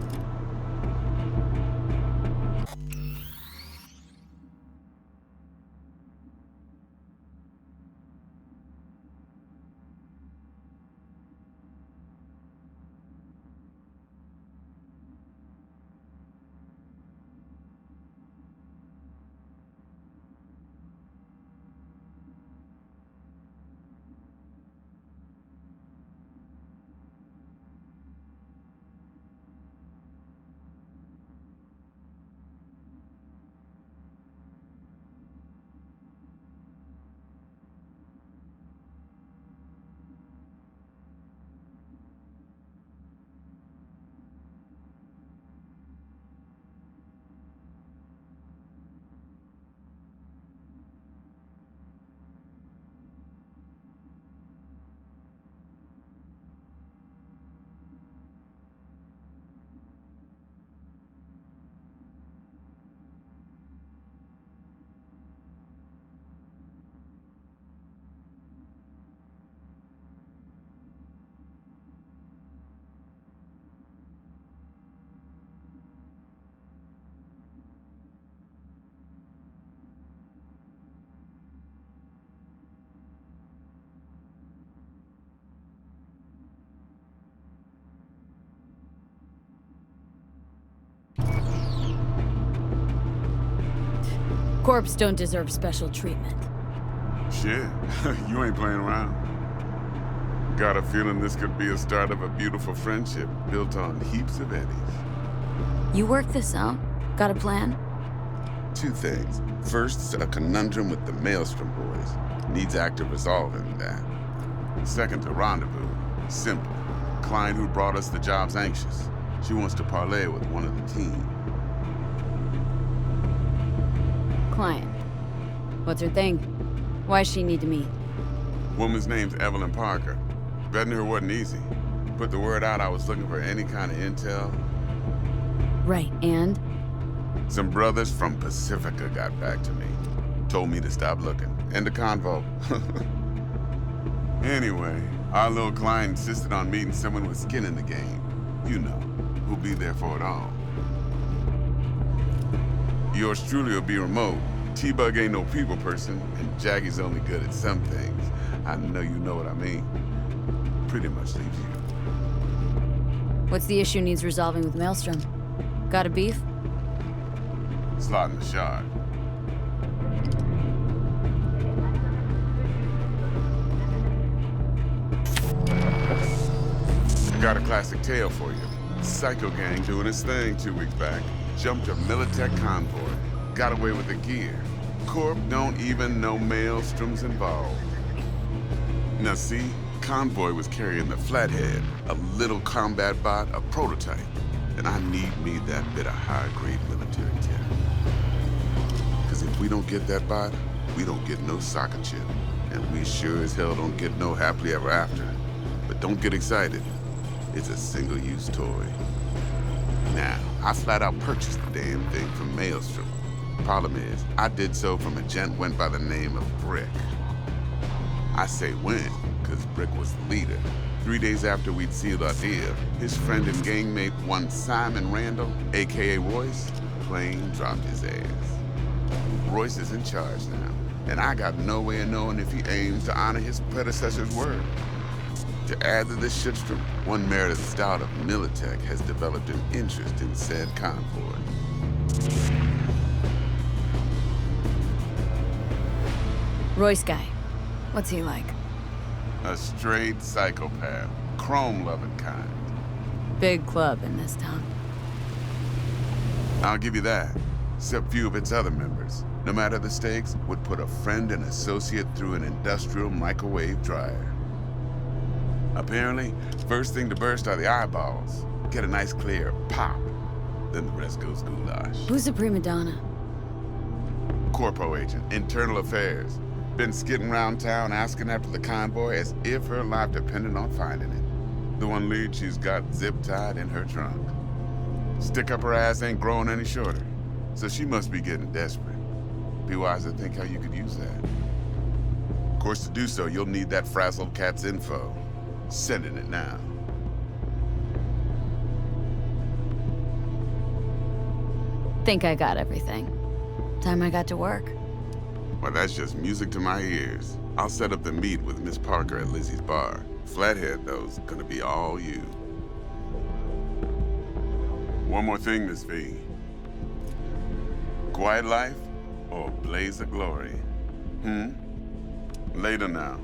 Corps don't deserve special treatment. Shit, you ain't playing around. Got a feeling this could be a start of a beautiful friendship built on heaps of eddies. You work this out? Got a plan? 2 things. First, a conundrum with the Maelstrom boys. Needs active resolving that. Second, a rendezvous. Simple. Client who brought us the job's anxious. She wants to parlay with one of the team. Client. What's her thing? Why's she need to meet? Woman's name's Evelyn Parker. Betting her wasn't easy. Put the word out I was looking for any kind of intel. Right, and? Some brothers from Pacifica got back to me. Told me to stop looking. End of convo. Anyway, our little client insisted on meeting someone with skin in the game. You know, who'll be there for it all. Yours truly will be remote. T-Bug ain't no people person, and Jackie's only good at some things. I know you know what I mean. Pretty much leaves you. What's the issue needs resolving with Maelstrom? Got a beef? Slot in the shard. Got a classic tale for you. Psycho gang doing its thing 2 weeks back. jumped a Militech convoy, got away with the gear. Corp don't even know Maelstrom's involved. Now see, Convoy was carrying the Flathead, a little combat bot, a prototype. And I need me that bit of high-grade military tech. Because if we don't get that bot, we don't get no soccer chip. And we sure as hell don't get no happily ever after. But don't get excited. It's a single-use toy. Now, I flat out purchased the damn thing from Maelstrom. Problem is, I did so from a gent went by the name of Brick. I say when, because Brick was the leader. 3 days after we'd sealed our deal, his friend and gangmate, one Simon Randall, aka Royce, plain dropped his ass. Royce is in charge now, and I got no way of knowing if he aims to honor his predecessor's word. To add to this shitstorm, one Meredith Stout of Militech has developed an interest in said convoy. Royce guy. What's he like? A straight psychopath. Chrome-loving kind. Big club in this town. I'll give you that. Except few of its other members, no matter the stakes, would put a friend and associate through an industrial microwave dryer. Apparently, first thing to burst are the eyeballs. Get a nice clear pop. Then the rest goes goulash. Who's the prima donna? Corpo agent, internal affairs. Been skidding around town asking after the convoy as if her life depended on finding it. The one lead she's got zip-tied in her trunk. Stick up her ass ain't growing any shorter, so she must be getting desperate. Be wise to think how you could use that. Of course, to do so, you'll need that frazzled cat's info. Sending it now. Think I got everything. Time I got to work. Well, that's just music to my ears. I'll set up the meet with Miss Parker at Lizzie's bar. Flathead, though's gonna be all you. One more thing, Miss V. Quiet life or blaze of glory? Later now.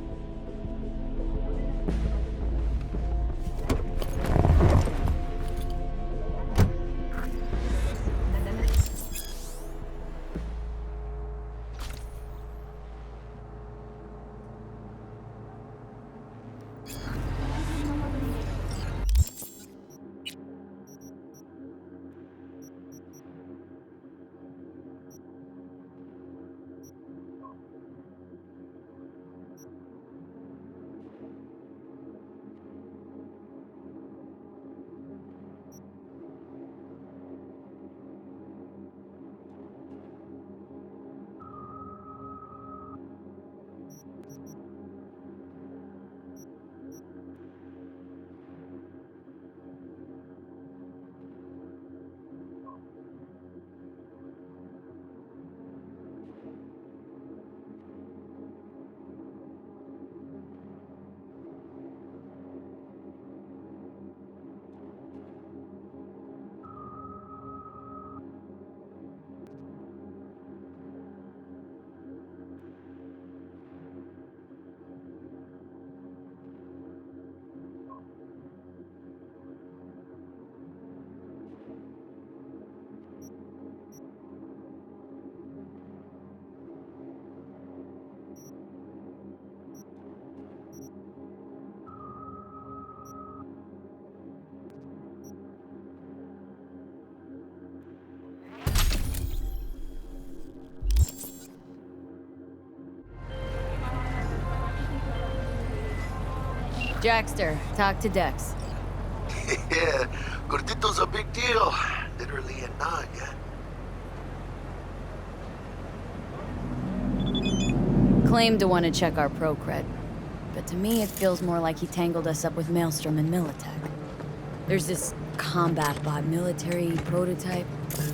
Jackster, talk to Dex. Yeah, Gordito's a big deal. Literally a nug. Claimed to want to check our pro cred, but to me it feels more like he tangled us up with Maelstrom and Militech. There's this combat bot military prototype.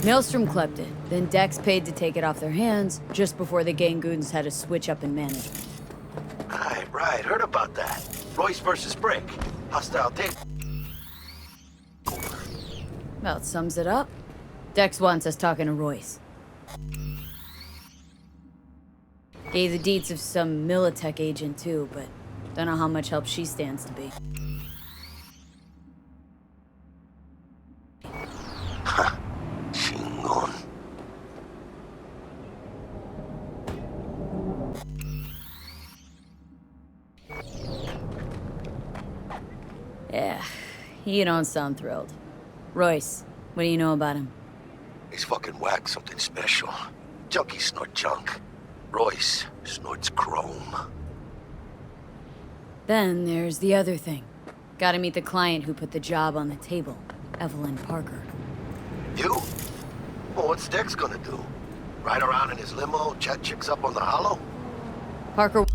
Maelstrom clept it, then Dex paid to take it off their hands just before the gang goons had to switch up in management. Right, heard about that. Royce versus Brick. Hostile take. Well, it sums it up. Dex wants us talking to Royce. Gave the deets of some Militech agent too, but don't know how much help she stands to be. She on. Yeah, you don't sound thrilled. Royce, what do you know about him? He's fucking whack, something special. Junkies snort junk. Royce snorts chrome. Then there's the other thing. Gotta meet the client who put the job on the table, Evelyn Parker. You? Well, what's Dex gonna do? Ride around in his limo, chat chicks up on the hollow? Parker...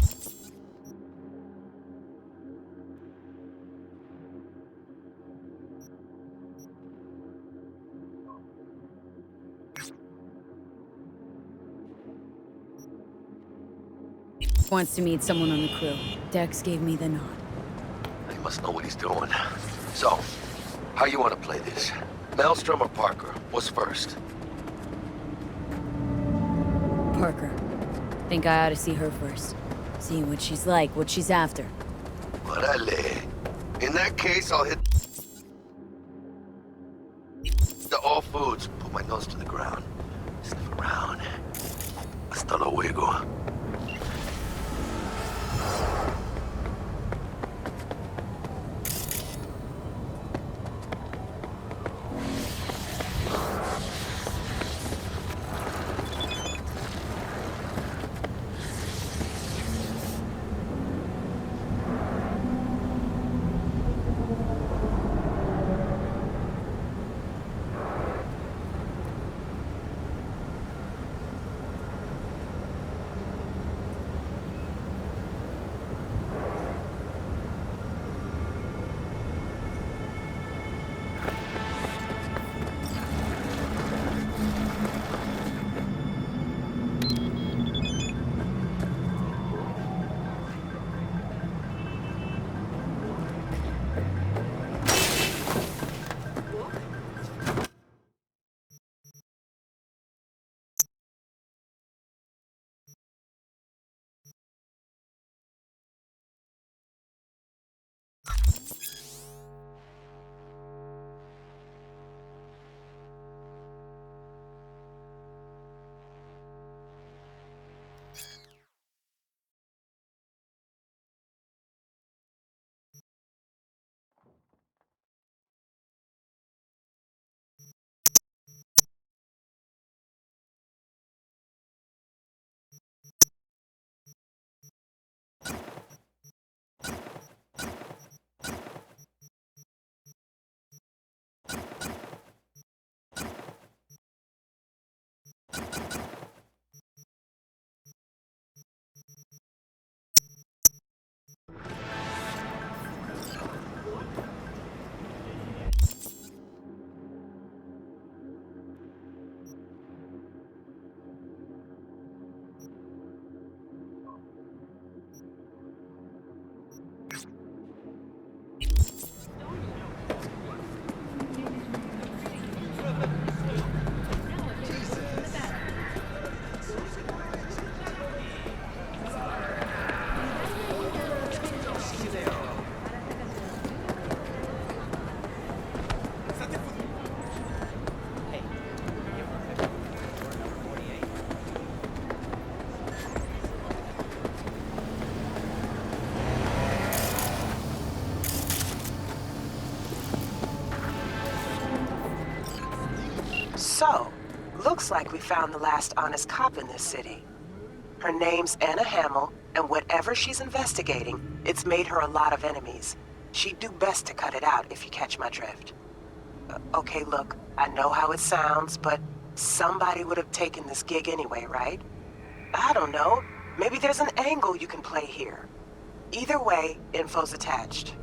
wants to meet someone on the crew. Dex gave me the nod. He must know what he's doing. So, how you want to play this? Maelstrom or Parker? What's first? Parker. Think I ought to see her first. See what she's like, what she's after. Orale. In that case, I'll hit the all foods. Put my nose to the ground. Sniff around. Hasta luego. So, looks like we found the last honest cop in this city. Her name's Anna Hamill, and whatever she's investigating, it's made her a lot of enemies. She'd do best to cut it out if you catch my drift. Okay, look, I know how it sounds, but somebody would have taken this gig anyway, right? I don't know. Maybe there's an angle you can play here. Either way, info's attached.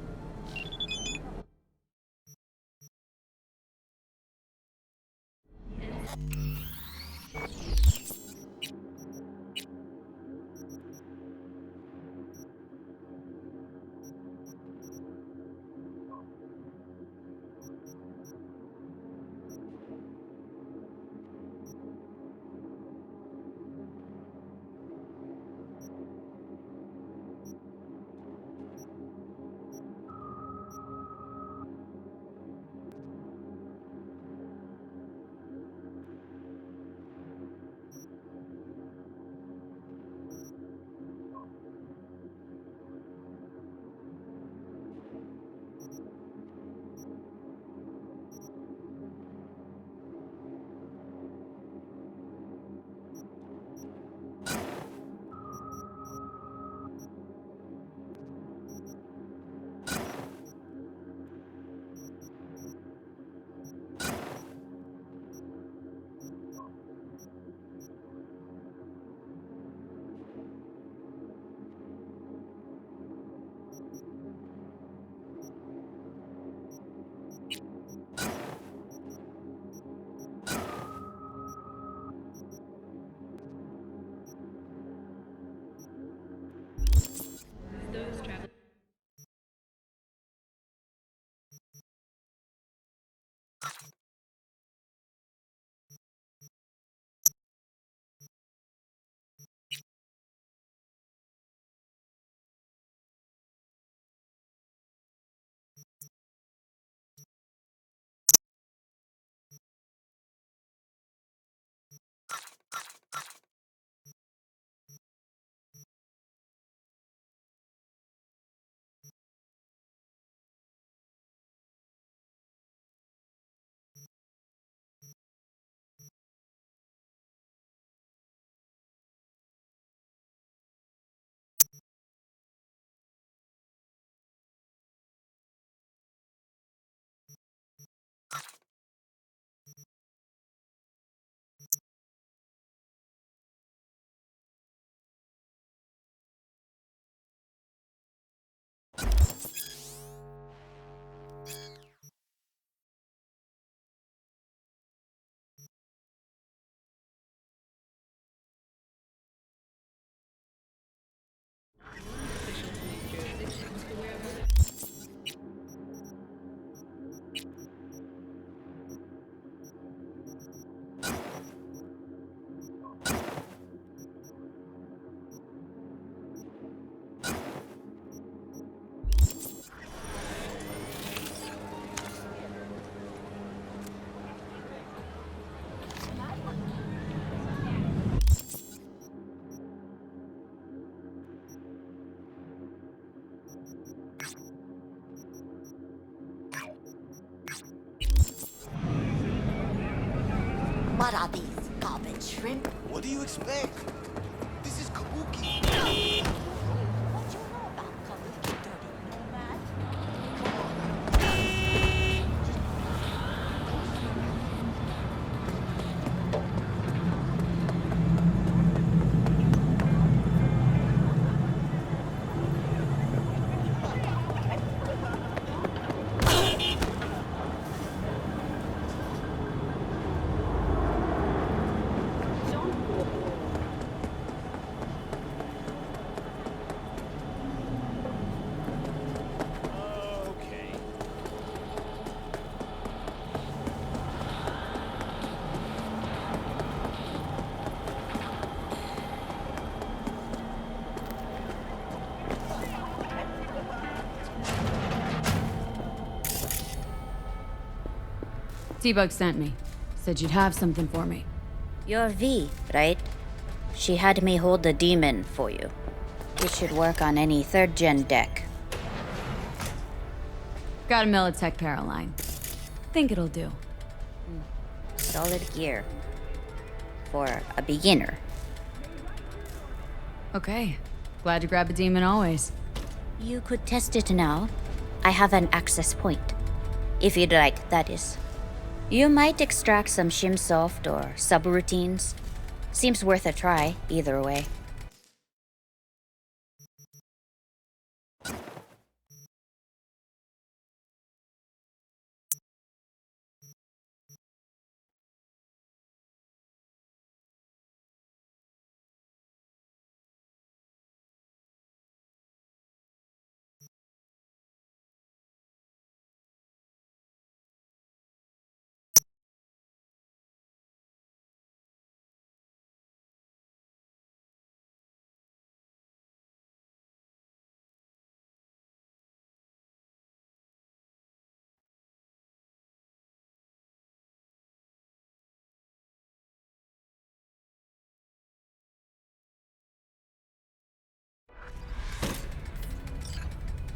What are these, garbage shrimp? What do you expect? This is Kabuki. What you know about Kabuki, dirty nomad? T-Bug sent me. Said you'd have something for me. You're V, right? She had me hold the demon for you. It should work on any 3rd-gen deck. Got a Militech Paraline. Think it'll do. Solid gear. For a beginner. Okay. Glad to grab a demon always. You could test it now. I have an access point. If you'd like, that is. You might extract some shimsoft or subroutines. Seems worth a try, either way.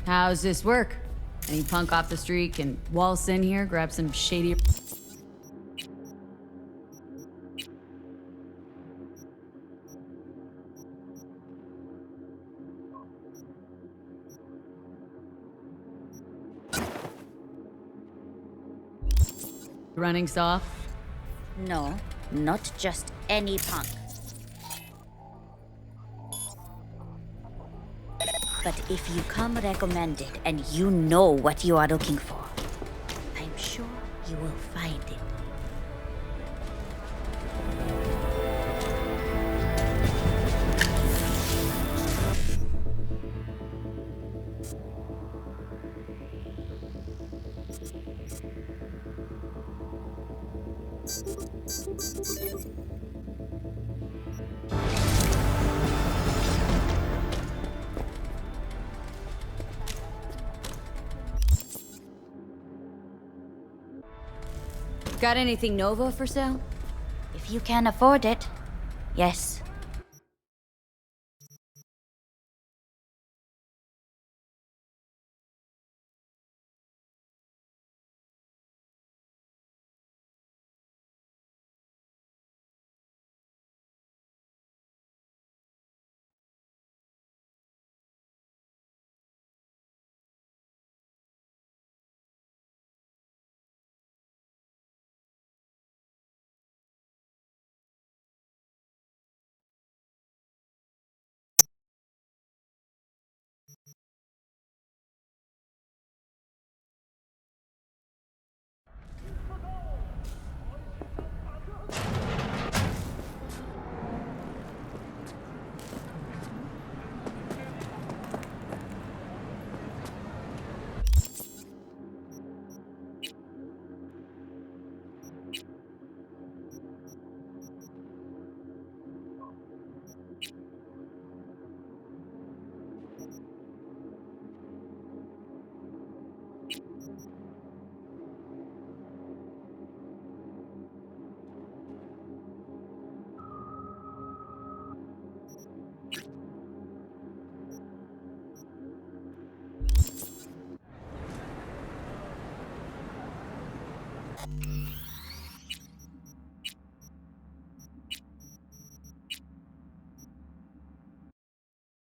How's this work? Any punk off the street can waltz in here, grab some shady... Running soft? No, not just any punk. But if you come recommended and you know what you are looking for, I'm sure you will find it. Got anything Nova for sale? If you can afford it, Yes.